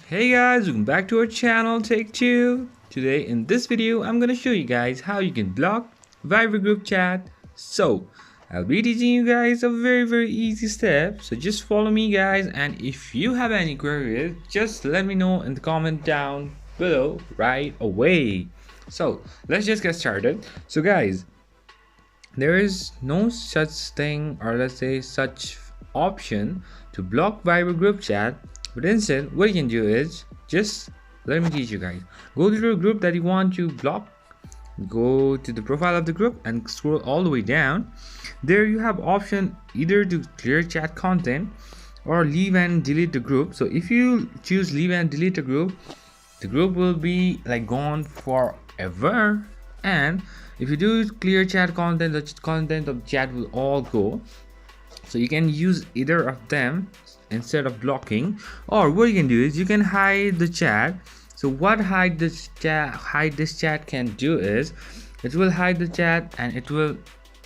Hey guys, welcome back to our channel Take Two. Today in this video I'm gonna show you guys how you can block Viber group chat. So I'll be teaching you guys a very easy step, so just follow me guys, and if you have any queries just let me know in the comment down below right away. So let's just get started. So guys, there is no such thing, or let's say such option, to block Viber group chat, but instead what you can do is, just let me teach you guys. Go to the group that you want to block, go to the profile of the group and scroll all the way down. There you have option either to clear chat content or leave and delete the group. So if you choose leave and delete the group will be like gone forever, and if you do clear chat content, the content of chat will all go. So you can use either of them instead of blocking, or what you can do is you can hide the chat. So what hide this chat can do is, it will hide the chat and it will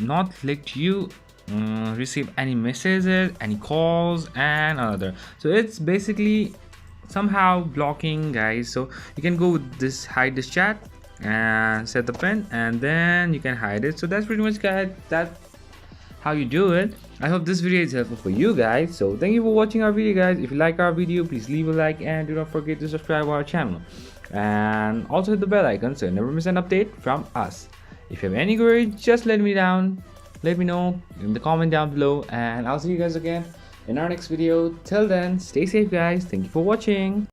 not let you receive any messages, any calls and another. So it's basically somehow blocking guys. So you can go with this hide this chat and set the pin, and then you can hide it. So that's pretty much guys, that's how you do it. I hope this video is helpful for you guys. So thank you for watching our video guys. If you like our video, please leave a like and do not forget to subscribe to our channel, and also hit the bell icon so you never miss an update from us. If you have any queries, just let me know in the comment down below, and I'll see you guys again in our next video. Till then, stay safe guys. Thank you for watching.